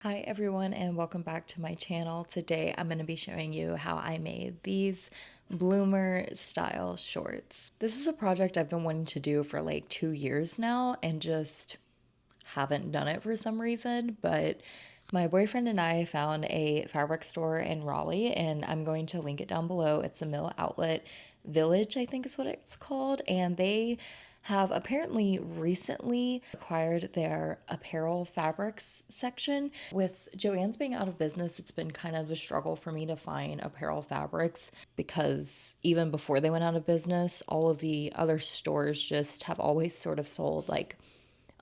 Hi everyone and welcome back to my channel. Today I'm going to be showing you how I made these bloomer style shorts. This is a project I've been wanting to do for like 2 years now and just haven't done it for some reason, but my boyfriend and I found a fabric store in Raleigh and I'm going to link it down below. It's a Mill Outlet Village, I think is what it's called, and they have apparently recently acquired their apparel fabrics section. With Joann's being out of business, it's been kind of a struggle for me to find apparel fabrics because even before they went out of business, all of the other stores just have always sort of sold like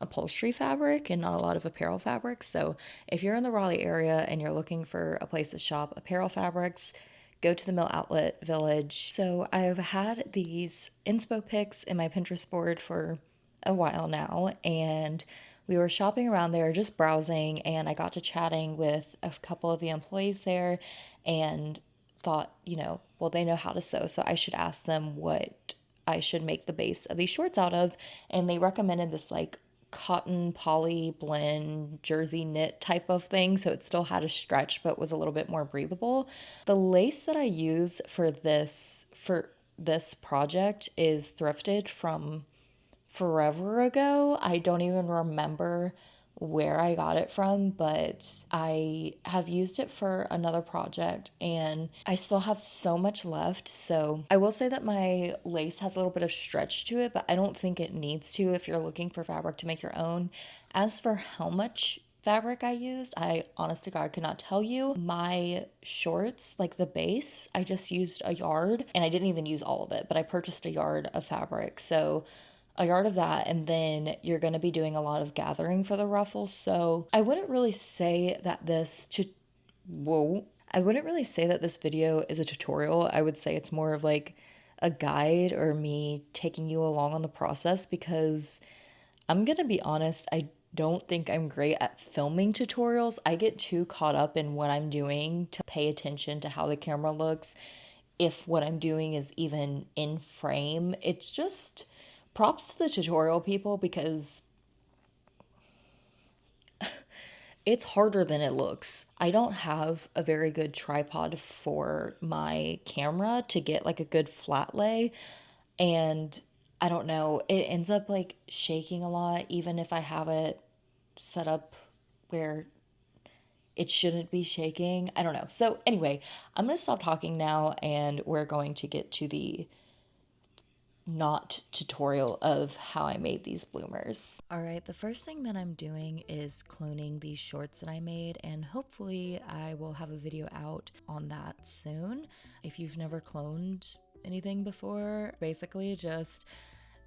upholstery fabric and not a lot of apparel fabrics. So if you're in the Raleigh area and you're looking for a place to shop apparel fabrics, go to the Mill Outlet Village. So I've had these inspo pics in my Pinterest board for a while now, and we were shopping around there, just browsing, and I got to chatting with a couple of the employees there and thought, well, they know how to sew, so I should ask them what I should make the base of these shorts out of. And they recommended this like cotton poly blend jersey knit type of thing, so it still had a stretch but was a little bit more breathable. The lace that I use for this project is thrifted from forever ago. I don't even remember where I got it from, but I have used it for another project and I still have so much left. So I will say that my lace has a little bit of stretch to it, but I don't think it needs to if you're looking for fabric to make your own. As for how much fabric I used, I honest to God could not tell you. My shorts, like the base, I just used a yard and I didn't even use all of it, but I purchased a yard of fabric. So a yard of that, and then you're going to be doing a lot of gathering for the ruffles. So I wouldn't really say that whoa. I wouldn't really say that this video is a tutorial. I would say it's more of like a guide or me taking you along on the process because I'm going to be honest, I don't think I'm great at filming tutorials. I get too caught up in what I'm doing to pay attention to how the camera looks, if what I'm doing is even in frame. It's just props to the tutorial people because it's harder than it looks. I don't have a very good tripod for my camera to get like a good flat lay, and I don't know, it ends up like shaking a lot even if I have it set up where it shouldn't be shaking. I don't know. So anyway, I'm going to stop talking now and we're going to get to the not tutorial of how I made these bloomers. All right, the first thing that I'm doing is cloning these shorts that I made, and hopefully I will have a video out on that soon. If you've never cloned anything before, basically just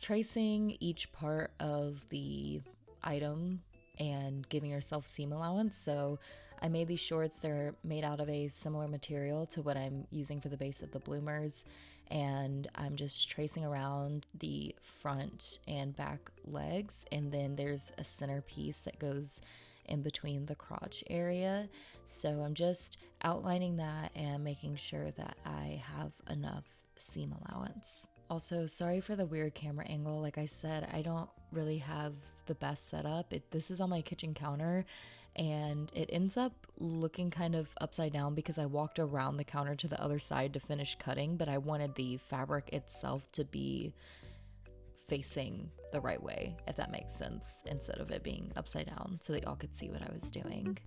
tracing each part of the item and giving yourself seam allowance. So I made these shorts. They're made out of a similar material to what I'm using for the base of the bloomers, and I'm just tracing around the front and back legs, and then there's a center piece that goes in between the crotch area. So I'm just outlining that and making sure that I have enough seam allowance. Also, sorry for the weird camera angle. Like I said, I don't really have the best setup. This is on my kitchen counter and it ends up looking kind of upside down because I walked around the counter to the other side to finish cutting, but I wanted the fabric itself to be facing the right way, if that makes sense, instead of it being upside down so that y'all could see what I was doing.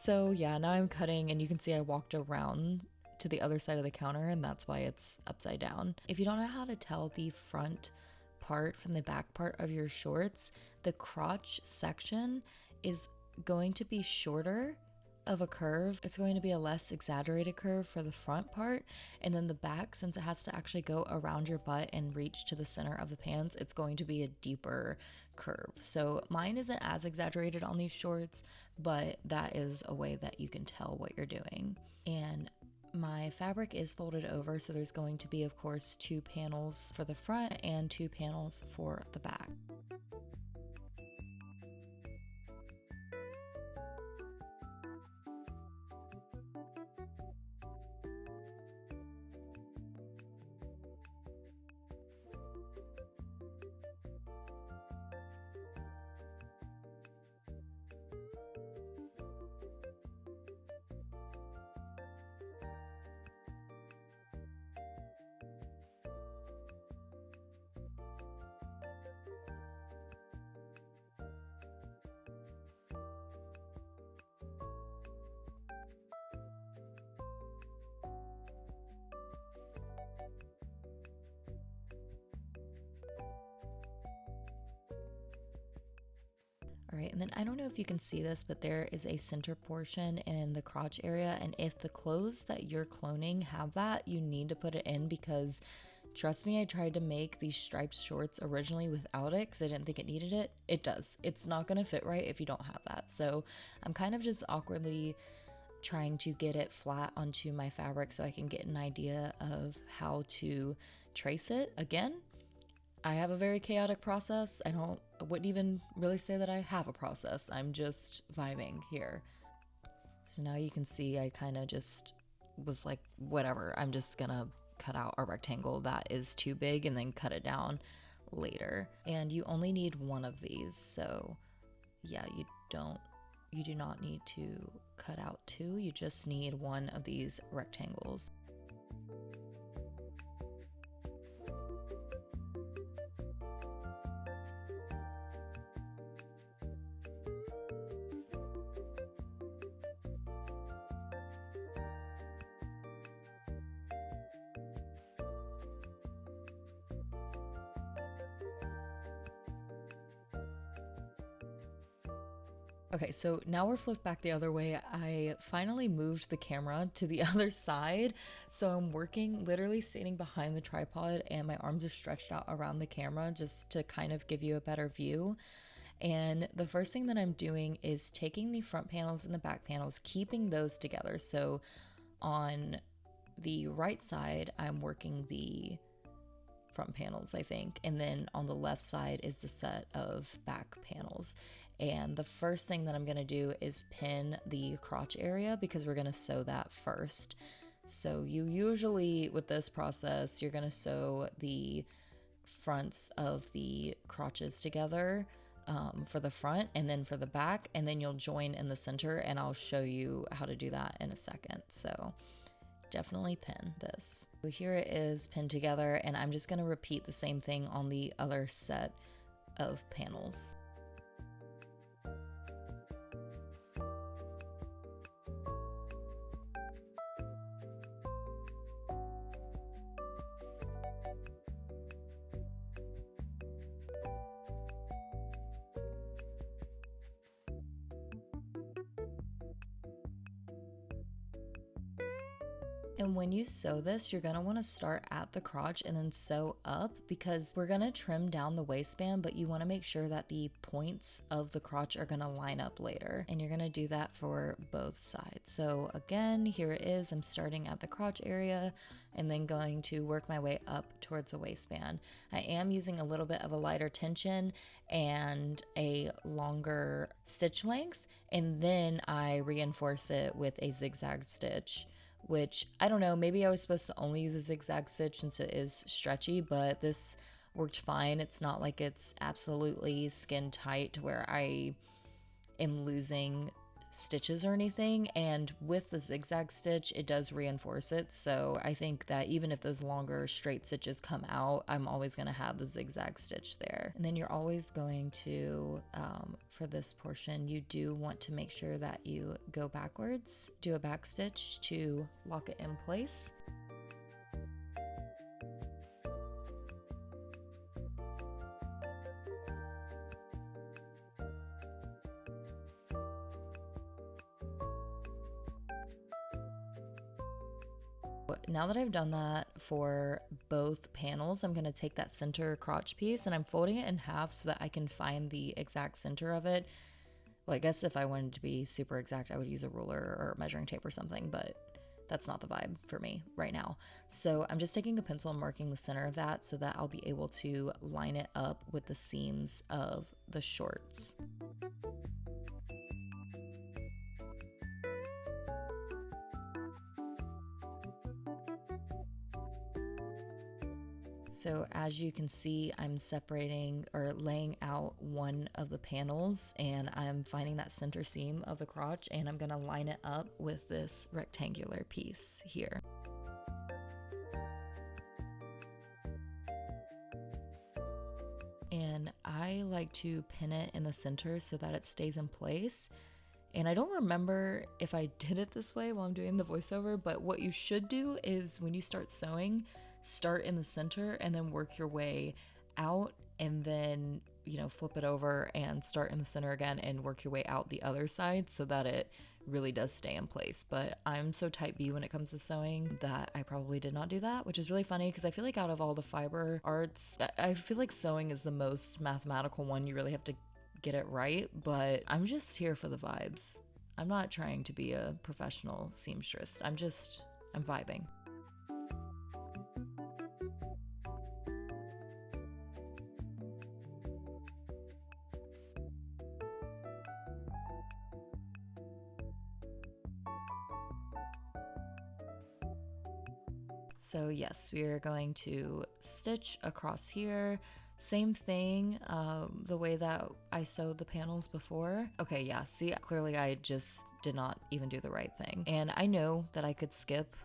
So yeah, now I'm cutting and you can see I walked around to the other side of the counter and that's why it's upside down. If you don't know how to tell the front part from the back part of your shorts, the crotch section is going to be shorter of a curve. It's going to be a less exaggerated curve for the front part, and then the back, since it has to actually go around your butt and reach to the center of the pants, it's going to be a deeper curve. So mine isn't as exaggerated on these shorts, but that is a way that you can tell what you're doing. And my fabric is folded over, so there's going to be, of course, 2 panels for the front and 2 panels for the back. All right, and then I don't know if you can see this, but there is a center portion in the crotch area, and if the clothes that you're cloning have that, you need to put it in, because trust me, I tried to make these striped shorts originally without it because I didn't think it needed it. It does. It's not going to fit right if you don't have that. So I'm kind of just awkwardly trying to get it flat onto my fabric so I can get an idea of how to trace it. Again, I have a very chaotic process. I wouldn't even really say that I have a process. I'm just vibing here. So now you can see I kind of just was like, whatever, I'm just gonna cut out a rectangle that is too big and then cut it down later. And you only need one of these. So yeah, you do not need to cut out 2. You just need one of these rectangles. Okay, so now we're flipped back the other way. I finally moved the camera to the other side. So I'm working, literally sitting behind the tripod, and my arms are stretched out around the camera just to kind of give you a better view. And the first thing that I'm doing is taking the front panels and the back panels, keeping those together. So on the right side, I'm working the front panels, I think, and then on the left side is the set of back panels. And the first thing that I'm going to do is pin the crotch area because we're going to sew that first. So you usually, with this process, you're going to sew the fronts of the crotches together for the front and then for the back, and then you'll join in the center, and I'll show you how to do that in a second. So definitely pin this. So here it is pinned together, and I'm just going to repeat the same thing on the other set of panels. And when you sew this, you're gonna wanna start at the crotch and then sew up, because we're gonna trim down the waistband, but you wanna make sure that the points of the crotch are gonna line up later. And you're gonna do that for both sides. So again, here it is. I'm starting at the crotch area and then going to work my way up towards the waistband. I am using a little bit of a lighter tension and a longer stitch length, and then I reinforce it with a zigzag stitch, which I don't know, maybe I was supposed to only use a zigzag stitch since it is stretchy, but this worked fine. It's not like it's absolutely skin tight to where I am losing stitches or anything, and with the zigzag stitch it does reinforce it, so I think that even if those longer straight stitches come out, I'm always going to have the zigzag stitch there. And then you're always going to, for this portion, you do want to make sure that you go backwards, do a back stitch to lock it in place. Now that I've done that for both panels, I'm going to take that center crotch piece and I'm folding it in half so that I can find the exact center of it. Well, I guess if I wanted to be super exact, I would use a ruler or measuring tape or something, but that's not the vibe for me right now. So I'm just taking a pencil and marking the center of that so that I'll be able to line it up with the seams of the shorts. So as you can see, I'm separating or laying out one of the panels and I'm finding that center seam of the crotch and I'm gonna line it up with this rectangular piece here. And I like to pin it in the center so that it stays in place. And I don't remember if I did it this way while I'm doing the voiceover, but what you should do is when you start sewing, start in the center and then work your way out and then, you know, flip it over and start in the center again and work your way out the other side so that it really does stay in place. But I'm so type B when it comes to sewing that I probably did not do that, which is really funny because I feel like out of all the fiber arts, I feel like sewing is the most mathematical one. You really have to get it right, but I'm just here for the vibes. I'm not trying to be a professional seamstress. I'm vibing. So yes, we are going to stitch across here. Same thing, the way that I sewed the panels before. Okay, yeah, see, clearly I just did not even do the right thing. And I know that I could skip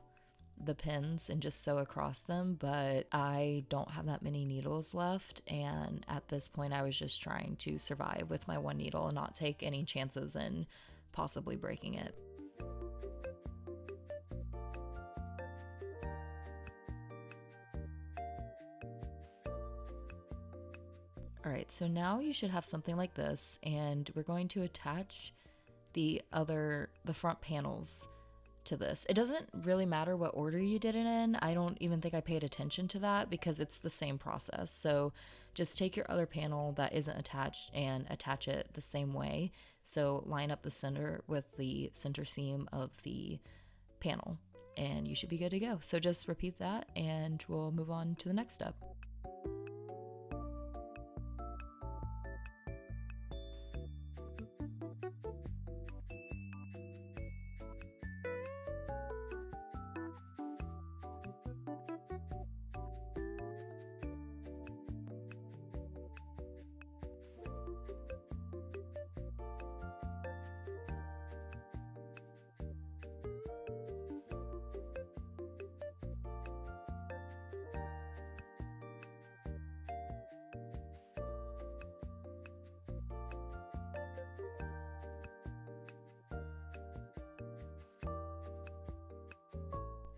the pins and just sew across them, but I don't have that many needles left. And at this point, I was just trying to survive with my one needle and not take any chances in possibly breaking it. All right, so now you should have something like this, and we're going to attach the front panels to this. It doesn't really matter what order you did it in. I don't even think I paid attention to that because it's the same process. So just take your other panel that isn't attached and attach it the same way. So line up the center with the center seam of the panel and you should be good to go. So just repeat that and we'll move on to the next step.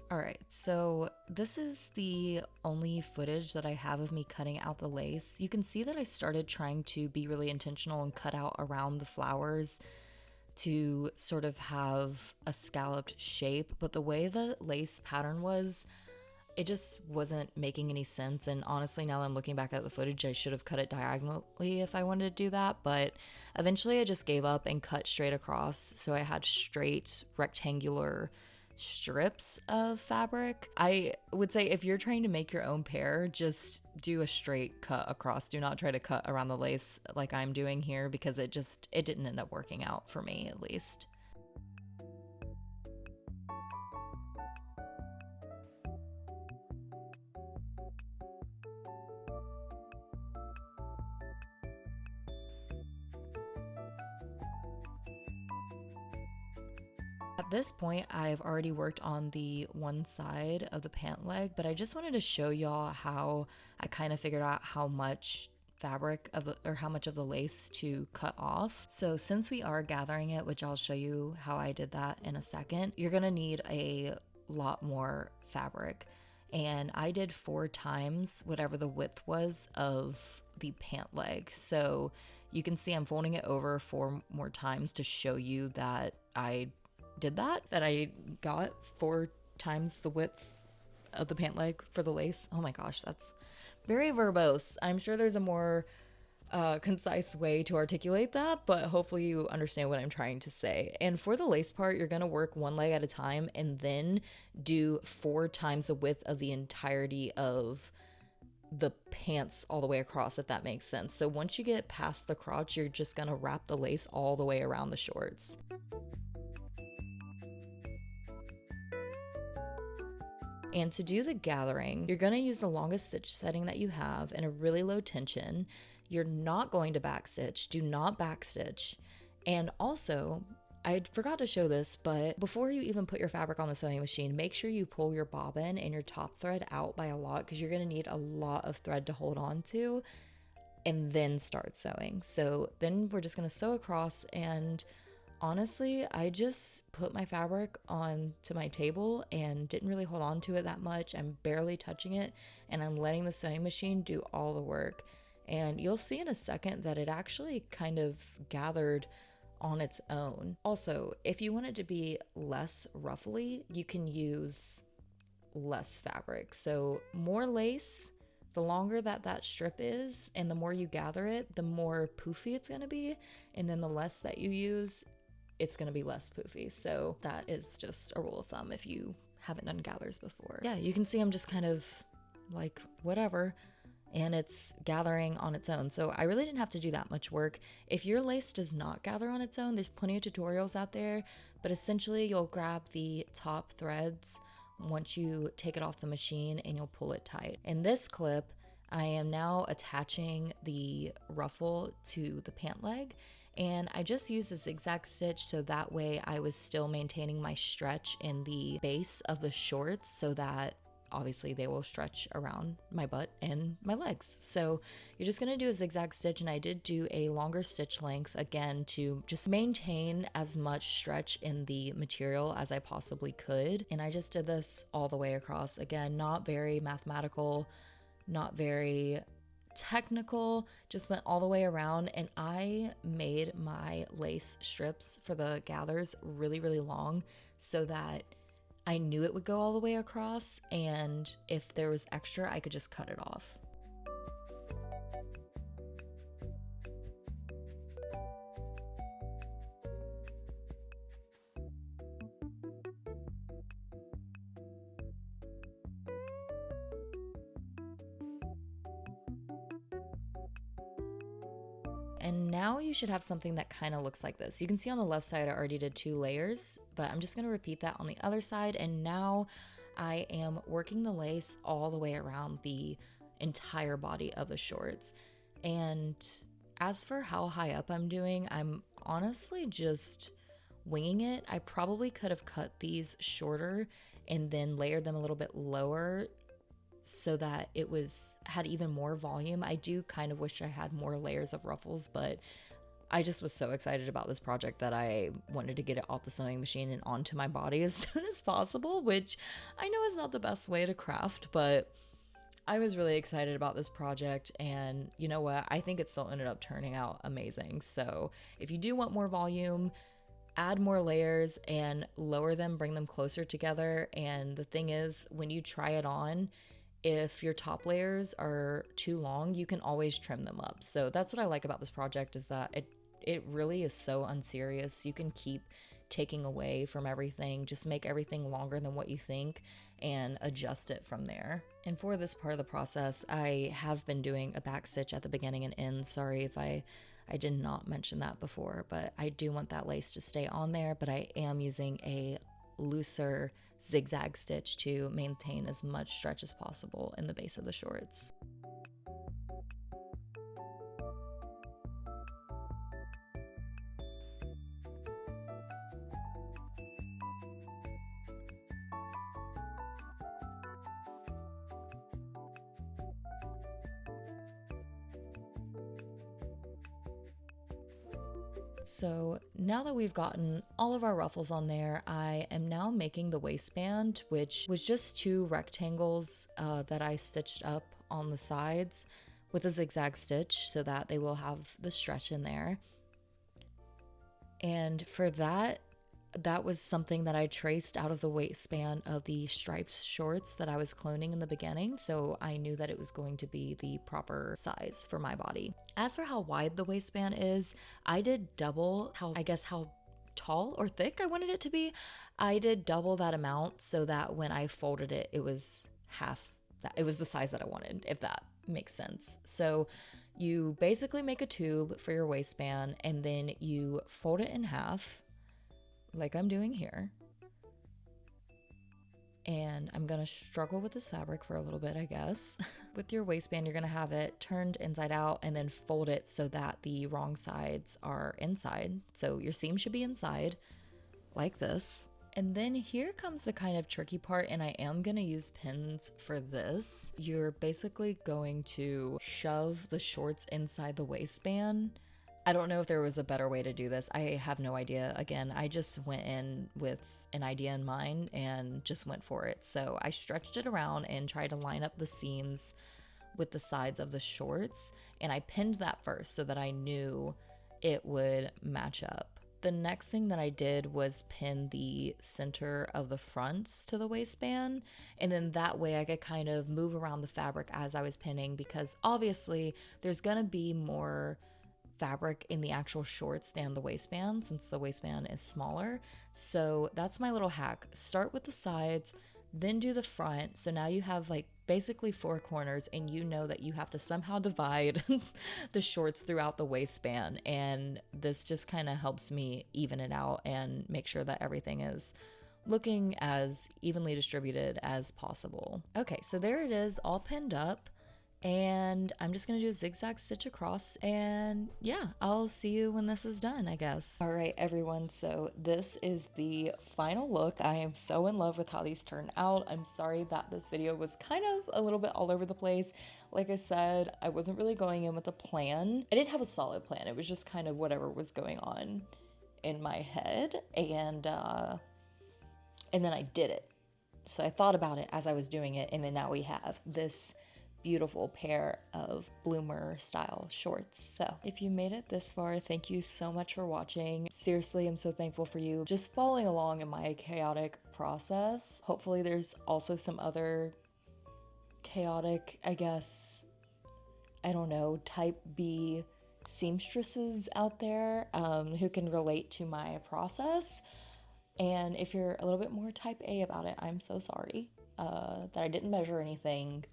All right, so this is the only footage that I have of me cutting out the lace. You can see that I started trying to be really intentional and cut out around the flowers to sort of have a scalloped shape, but the way the lace pattern was, it just wasn't making any sense. And honestly, now that I'm looking back at the footage, I should have cut it diagonally if I wanted to do that, but eventually I just gave up and cut straight across, so I had straight rectangular strips of fabric. I would say if you're trying to make your own pair, just do a straight cut across. Do not try to cut around the lace like I'm doing here because it didn't end up working out for me, at least. At this point, I've already worked on the one side of the pant leg, but I just wanted to show y'all how I kind of figured out how much fabric of the, or how much of the lace to cut off. So since we are gathering it, which I'll show you how I did that in a second, you're gonna need a lot more fabric. And I did 4 times whatever the width was of the pant leg. So you can see I'm folding it over 4 more times to show you that I did that I got 4 times the width of the pant leg for the lace. Oh my gosh, that's very verbose. I'm sure there's a more concise way to articulate that, but hopefully you understand what I'm trying to say. And for the lace part, you're gonna work one leg at a time and then do 4 times the width of the entirety of the pants all the way across, if that makes sense. So once you get past the crotch, you're just gonna wrap the lace all the way around the shorts. And to do the gathering, you're gonna use the longest stitch setting that you have in a really low tension. You're not going to backstitch, do not backstitch. And also, I forgot to show this, but before you even put your fabric on the sewing machine, make sure you pull your bobbin and your top thread out by a lot, because you're gonna need a lot of thread to hold on to, and then start sewing. So then we're just gonna sew across, and honestly, I just put my fabric onto my table and didn't really hold on to it that much. I'm barely touching it, and I'm letting the sewing machine do all the work. And you'll see in a second that it actually kind of gathered on its own. Also, if you want it to be less ruffly, you can use less fabric. So more lace, the longer that strip is, and the more you gather it, the more poofy it's gonna be. And then the less that you use, it's gonna be less poofy. So that is just a rule of thumb if you haven't done gathers before. Yeah, you can see I'm just kind of like whatever, and it's gathering on its own. So I really didn't have to do that much work. If your lace does not gather on its own, there's plenty of tutorials out there, but essentially you'll grab the top threads once you take it off the machine and you'll pull it tight. In this clip, I am now attaching the ruffle to the pant leg, and I just used a zigzag stitch so that way I was still maintaining my stretch in the base of the shorts, so that obviously they will stretch around my butt and my legs. So you're just gonna do a zigzag stitch, and I did do a longer stitch length again to just maintain as much stretch in the material as I possibly could. And I just did this all the way across. Again, not very mathematical, not very technical, just went all the way around. And I made my lace strips for the gathers really, really long so that I knew it would go all the way across, and if there was extra, I could just cut it off. And now you should have something that kind of looks like this. You can see on the left side I already did 2 layers, but I'm just going to repeat that on the other side. And now I am working the lace all the way around the entire body of the shorts. And as for how high up I'm doing, I'm honestly just winging it. I probably could have cut these shorter and then layered them a little bit lower so that it had even more volume. I do kind of wish I had more layers of ruffles, but I just was so excited about this project that I wanted to get it off the sewing machine and onto my body as soon as possible, which I know is not the best way to craft, but I was really excited about this project, and you know what? I think it still ended up turning out amazing. So if you do want more volume, add more layers and lower them, bring them closer together. And the thing is, when you try it on, if your top layers are too long, you can always trim them up. So that's what I like about this project, is that it really is so unserious. You can keep taking away from everything, just make everything longer than what you think and adjust it from there. And for this part of the process, I have been doing a back stitch at the beginning and end. Sorry if I did not mention that before, but I do want that lace to stay on there, but I am using a looser zigzag stitch to maintain as much stretch as possible in the base of the shorts. So now that we've gotten all of our ruffles on there, I am now making the waistband, which was just 2 rectangles that I stitched up on the sides with a zigzag stitch so that they will have the stretch in there. And for that was something that I traced out of the waistband of the striped shorts that I was cloning in the beginning, so I knew that it was going to be the proper size for my body. As for how wide the waistband is, I did double how tall or thick I wanted it to be. I did double that amount so that when I folded it, it was half that. It was the size that I wanted, if that makes sense. So you basically make a tube for your waistband and then you fold it in half like I'm doing here. And I'm gonna struggle with this fabric for a little bit, I guess. With your waistband, you're gonna have it turned inside out and then fold it so that the wrong sides are inside. So your seam should be inside, like this. And then here comes the kind of tricky part, and I am gonna use pins for this. You're basically going to shove the shorts inside the waistband. I don't know if there was a better way to do this. I have no idea. Again, I just went in with an idea in mind and just went for it. So I stretched it around and tried to line up the seams with the sides of the shorts, and I pinned that first so that I knew it would match up. The next thing that I did was pin the center of the front to the waistband, and then that way I could kind of move around the fabric as I was pinning, because obviously there's gonna be more fabric in the actual shorts than the waistband since the waistband is smaller. So that's my little hack. Start with the sides, then do the front. So now you have like basically 4 corners, and you know that you have to somehow divide the shorts throughout the waistband, and this just kind of helps me even it out and make sure that everything is looking as evenly distributed as possible. Okay, so there it is, all pinned up. And I'm just gonna do a zigzag stitch across, and yeah, I'll see you when this is done, I guess. All right, everyone, so this is the final look. I am so in love with how these turned out. I'm sorry that this video was kind of a little bit all over the place. Like I said, I wasn't really going in with a plan. I didn't have a solid plan. It was just kind of whatever was going on in my head, and then I did it. So I thought about it as I was doing it, and then now we have this beautiful pair of bloomer style shorts. So if you made it this far, thank you so much for watching. Seriously, I'm so thankful for you just following along in my chaotic process. Hopefully there's also some other chaotic, I guess, I don't know, type B seamstresses out there who can relate to my process. And if you're a little bit more type A about it, I'm so sorry that I didn't measure anything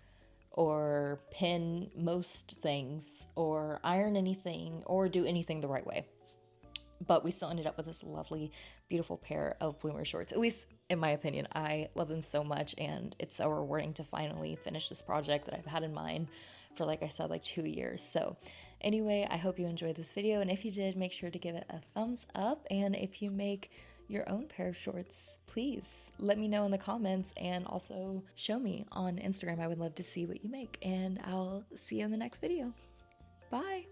or pin most things or iron anything or do anything the right way. But we still ended up with this lovely, beautiful pair of bloomer shorts. At least in my opinion, I love them so much, and it's so rewarding to finally finish this project that I've had in mind for, like I said, like 2 years. So anyway, I hope you enjoyed this video, and if you did, make sure to give it a thumbs up. And if you make your own pair of shorts, please let me know in the comments, and also show me on Instagram. I would love to see what you make, and I'll see you in the next video. Bye.